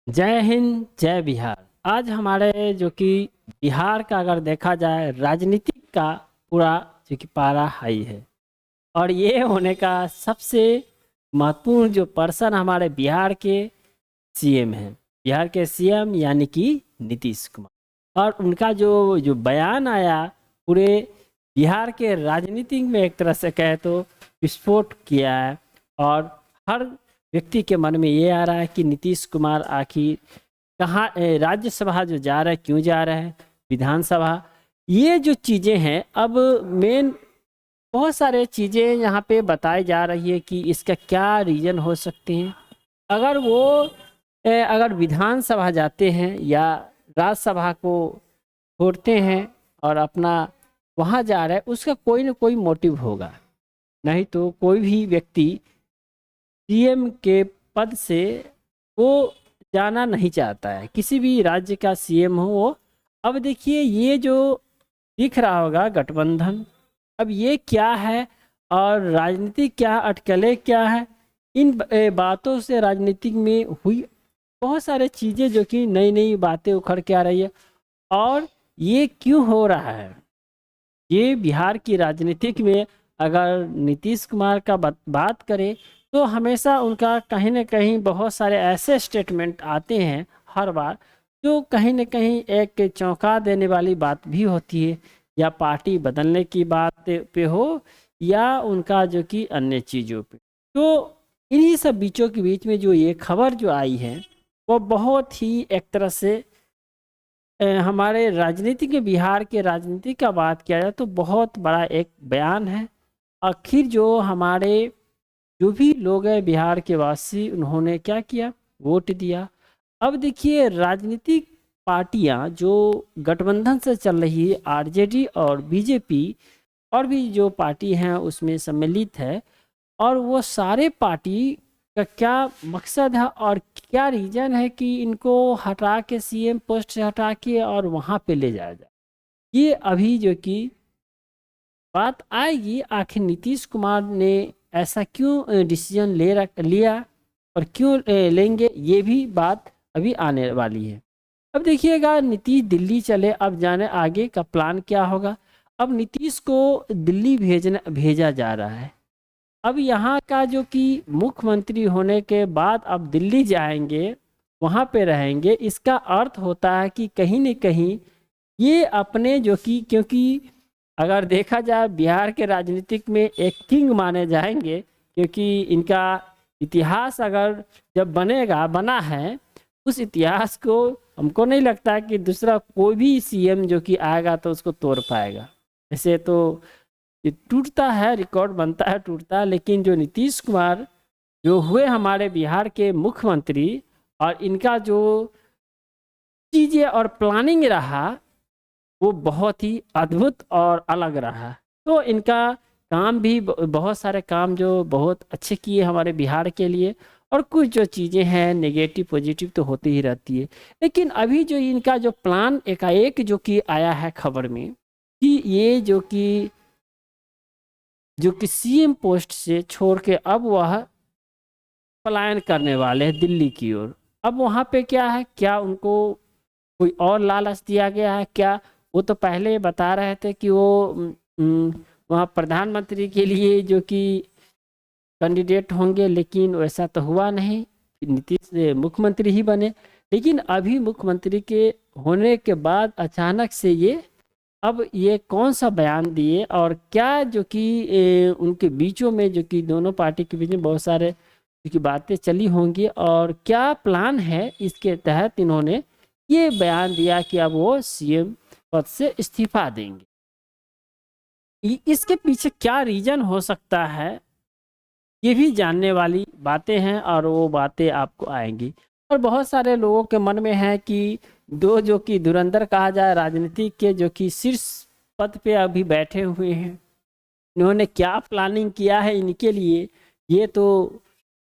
जय हिंद जय बिहार। आज हमारे जो कि बिहार का अगर देखा जाए राजनीतिक का पूरा जो कि पारा हाई है। और ये होने का सबसे महत्वपूर्ण जो पर्सन हमारे बिहार के सीएम हैं। बिहार के सीएम यानी कि नीतीश कुमार। और उनका जो जो बयान आया पूरे बिहार के राजनीति में एक तरह से कहे तो विस्फोट किया है। और हर व्यक्ति के मन में ये आ रहा है कि नीतीश कुमार आखिर कहाँ राज्यसभा जो जा रहा है, क्यों जा रहा है, विधानसभा, ये जो चीज़ें हैं। अब मेन बहुत सारे चीज़ें यहाँ पे बताई जा रही है कि इसका क्या रीज़न हो सकते हैं। अगर वो अगर विधानसभा जाते हैं या राज्यसभा को छोड़ते हैं और अपना वहाँ जा रहे हैं, उसका कोई ना कोई मोटिव होगा। नहीं तो कोई भी व्यक्ति सीएम के पद से वो जाना नहीं चाहता है, किसी भी राज्य का सीएम हो वो। अब देखिए ये जो दिख रहा होगा गठबंधन, अब ये क्या है और राजनीति क्या अटकलें क्या है, इन बातों से राजनीतिक में हुई बहुत सारे चीज़ें जो कि नई नई बातें उखड़ के आ रही है। और ये क्यों हो रहा है, ये बिहार की राजनीतिक में अगर नीतीश कुमार का बात करें तो हमेशा उनका कहीं ना कहीं बहुत सारे ऐसे स्टेटमेंट आते हैं हर बार, जो कहीं ना कहीं एक चौंका देने वाली बात भी होती है। या पार्टी बदलने की बात पे हो या उनका जो कि अन्य चीज़ों पे। तो इन्हीं सब बीचों के बीच में जो ये खबर जो आई है वो बहुत ही एक तरह से हमारे राजनीति के बिहार के राजनीति का बात किया जाए तो बहुत बड़ा एक बयान है। आखिर जो हमारे जो भी लोग हैं बिहार के वासी, उन्होंने क्या किया, वोट दिया। अब देखिए राजनीतिक पार्टियां जो गठबंधन से चल रही है, आरजेडी और बीजेपी और भी जो पार्टी हैं उसमें सम्मिलित है। और वो सारे पार्टी का क्या मकसद है और क्या रीजन है कि इनको हटा के सीएम पोस्ट से हटा के और वहाँ पे ले जाया जाए, ये अभी जो कि बात आएगी। आखिर नीतीश कुमार ने ऐसा क्यों डिसीजन लिया और क्यों लेंगे, ये भी बात अभी आने वाली है। अब देखिएगा नीतीश दिल्ली चले, अब जाने आगे का प्लान क्या होगा। अब नीतीश को दिल्ली भेजा जा रहा है। अब यहाँ का जो कि मुख्यमंत्री होने के बाद अब दिल्ली जाएंगे, वहाँ पे रहेंगे, इसका अर्थ होता है कि कहीं न कहीं ये अपने जो कि, क्योंकि अगर देखा जाए बिहार के राजनीतिक में एक किंग माने जाएंगे, क्योंकि इनका इतिहास अगर जब बना है, उस इतिहास को हमको नहीं लगता कि दूसरा कोई भी सीएम जो कि आएगा तो उसको तोड़ पाएगा। ऐसे तो ये टूटता है, रिकॉर्ड बनता है, टूटता है, लेकिन जो नीतीश कुमार जो हुए हमारे बिहार के मुख्यमंत्री, और इनका जो चीज़ें और प्लानिंग रहा वो बहुत ही अद्भुत और अलग रहा। तो इनका काम भी बहुत सारे काम जो बहुत अच्छे किए हमारे बिहार के लिए। और कुछ जो चीज़ें हैं नेगेटिव पॉजिटिव तो होती ही रहती है। लेकिन अभी जो इनका जो प्लान एकाएक जो कि आया है खबर में कि ये जो कि सीएम पोस्ट से छोड़ के अब वह पलायन करने वाले हैं दिल्ली की ओर। अब वहाँ पे क्या है, क्या उनको कोई और लालच दिया गया है क्या? वो तो पहले बता रहे थे कि वो वहाँ प्रधानमंत्री के लिए जो कि कैंडिडेट होंगे, लेकिन वैसा तो हुआ नहीं, नीतीश मुख्यमंत्री ही बने। लेकिन अभी मुख्यमंत्री के होने के बाद अचानक से अब ये कौन सा बयान दिए और क्या जो कि उनके बीचों में जो कि दोनों पार्टी के बीच में बहुत सारे जो कि बातें चली होंगी, और क्या प्लान है इसके तहत इन्होंने ये बयान दिया कि अब वो सीएम पद से इस्तीफा देंगे। इसके पीछे क्या रीजन हो सकता है, ये भी जानने वाली बातें हैं और वो बातें आपको आएंगी। और बहुत सारे लोगों के मन में है कि दो जो कि धुरंधर कहा जाए राजनीति के, जो कि शीर्ष पद पे अभी बैठे हुए हैं, इन्होंने क्या प्लानिंग किया है इनके लिए, ये तो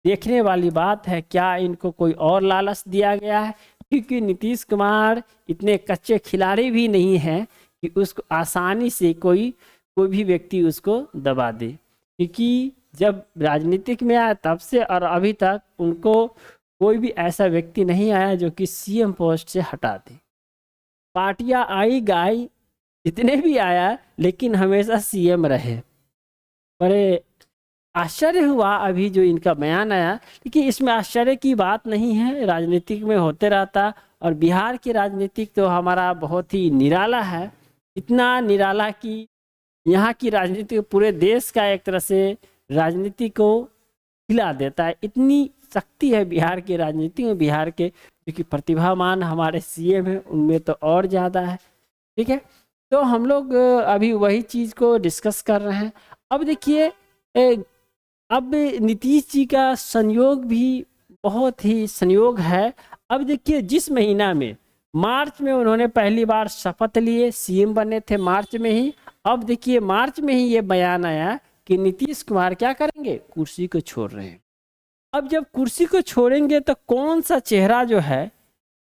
देखने वाली बात है। क्या इनको कोई और लालच दिया गया है, क्योंकि नीतीश कुमार इतने कच्चे खिलाड़ी भी नहीं हैं कि उसको आसानी से कोई कोई भी व्यक्ति उसको दबा दे। क्योंकि जब राजनीतिक में आया तब से और अभी तक उनको कोई भी ऐसा व्यक्ति नहीं आया जो कि सीएम पोस्ट से हटा दे। पार्टियां आई गई, जितने भी आया, लेकिन हमेशा सीएम रहे। बड़े आश्चर्य हुआ अभी जो इनका बयान आया, लेकिन इसमें आश्चर्य की बात नहीं है, राजनीतिक में होते रहता। और बिहार की राजनीतिक तो हमारा बहुत ही निराला है, इतना निराला कि यहाँ की राजनीति पूरे देश का एक तरह से राजनीति को हिला देता है। इतनी शक्ति है बिहार की राजनीति में। बिहार के जो कि प्रतिभावान हमारे सीएम हैं, उनमें तो और ज़्यादा है। ठीक है, तो हम लोग अभी वही चीज़ को डिस्कस कर रहे हैं। अब देखिए, अब नीतीश जी का संयोग भी बहुत ही संयोग है। अब देखिए, जिस महीना में मार्च में उन्होंने पहली बार शपथ लिए, सीएम बने थे मार्च में ही। अब देखिए, मार्च में ही ये बयान आया कि नीतीश कुमार क्या करेंगे, कुर्सी को छोड़ रहे हैं। अब जब कुर्सी को छोड़ेंगे तो कौन सा चेहरा जो है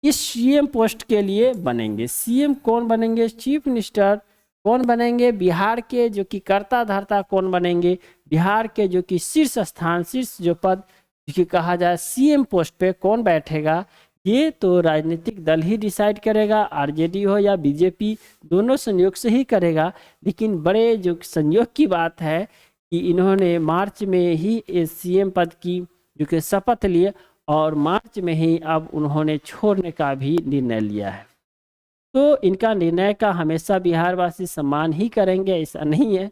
इस सीएम पोस्ट के लिए बनेंगे? सीएम कौन बनेंगे? चीफ मिनिस्टर कौन बनेंगे? बिहार के जो कि कर्ता धर्ता कौन बनेंगे? बिहार के जो कि शीर्ष स्थान, शीर्ष जो पद जो कि कहा जाए सीएम पोस्ट पे कौन बैठेगा, ये तो राजनीतिक दल ही डिसाइड करेगा। आरजेडी हो या बीजेपी, दोनों संयोग से ही करेगा। लेकिन बड़े जो संयोग की बात है कि इन्होंने मार्च में ही सीएम पद की जो कि शपथ लिए, और मार्च में ही अब उन्होंने छोड़ने का भी निर्णय लिया है। तो इनका निर्णय का हमेशा बिहारवासी सम्मान ही करेंगे, ऐसा नहीं है।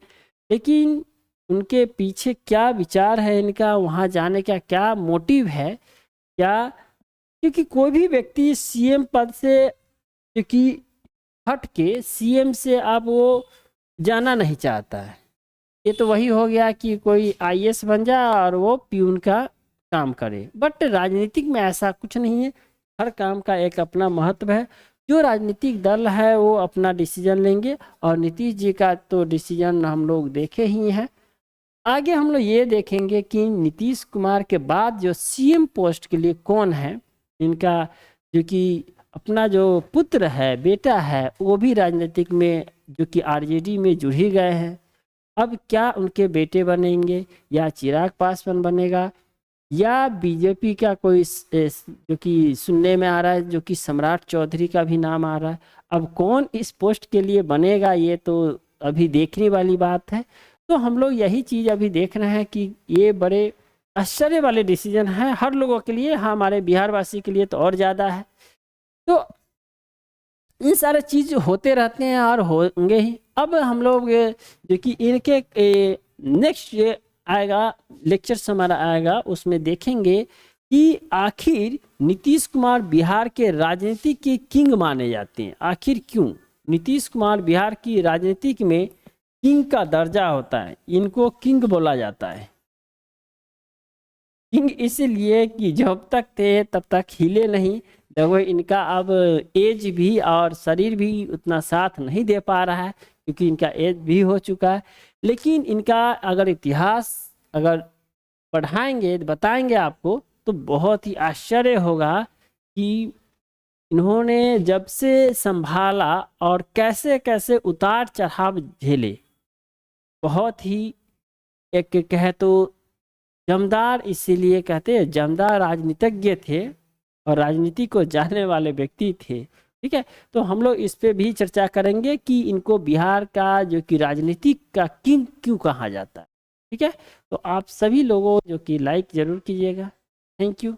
लेकिन उनके पीछे क्या विचार है इनका, वहाँ जाने का क्या मोटिव है क्या? क्योंकि कोई भी व्यक्ति सीएम पद से क्योंकि हट के सीएम से अब वो जाना नहीं चाहता है। ये तो वही हो गया कि कोई आईएएस बन जाए और वो प्यून का काम करे। बट राजनीतिक में ऐसा कुछ नहीं है, हर काम का एक अपना महत्व है। जो राजनीतिक दल है वो अपना डिसीजन लेंगे, और नीतीश जी का तो डिसीजन हम लोग देखे ही हैं। आगे हम लोग ये देखेंगे कि नीतीश कुमार के बाद जो सीएम पोस्ट के लिए कौन है। इनका जो कि अपना जो पुत्र है, बेटा है, वो भी राजनीतिक में जो कि आरजेडी में जुड़ ही गए हैं। अब क्या उनके बेटे बनेंगे, या चिराग पासवान बनेगा, या बीजेपी का कोई जो कि सुनने में आ रहा है जो कि सम्राट चौधरी का भी नाम आ रहा है। अब कौन इस पोस्ट के लिए बनेगा, ये तो अभी देखने वाली बात है। तो हम लोग यही चीज़ अभी देख रहे हैं कि ये बड़े आश्चर्य वाले डिसीजन हैं हर लोगों के लिए, हमारे बिहारवासी के लिए तो और ज़्यादा है। तो ये सारे चीज़ होते रहते हैं और होंगे ही। अब हम लोग जो कि इनके नेक्स्ट आएगा लेक्चर्स हमारा आएगा, उसमें देखेंगे कि आखिर नीतीश कुमार बिहार के राजनीति के किंग माने जाते हैं। आखिर क्यों नीतीश कुमार बिहार की राजनीति में किंग का दर्जा होता है, इनको किंग बोला जाता है। किंग इसलिए कि जब तक थे तब तक हिले नहीं। देखो, इनका अब एज भी और शरीर भी उतना साथ नहीं दे पा रहा है, क्योंकि इनका एज भी हो चुका है। लेकिन इनका अगर इतिहास अगर पढ़ाएंगे, बताएंगे आपको, तो बहुत ही आश्चर्य होगा कि इन्होंने जब से संभाला और कैसे कैसे उतार चढ़ाव झेले। बहुत ही एक कहे तो जमदार, इसीलिए कहते हैं जमदार राजनीतिज्ञ थे और राजनीति को जानने वाले व्यक्ति थे। ठीक है, तो हम लोग इस पे भी चर्चा करेंगे कि इनको बिहार का जो कि राजनीति का किंग क्यों कहा जाता है। ठीक है, तो आप सभी लोगों जो कि लाइक ज़रूर कीजिएगा। Thank you.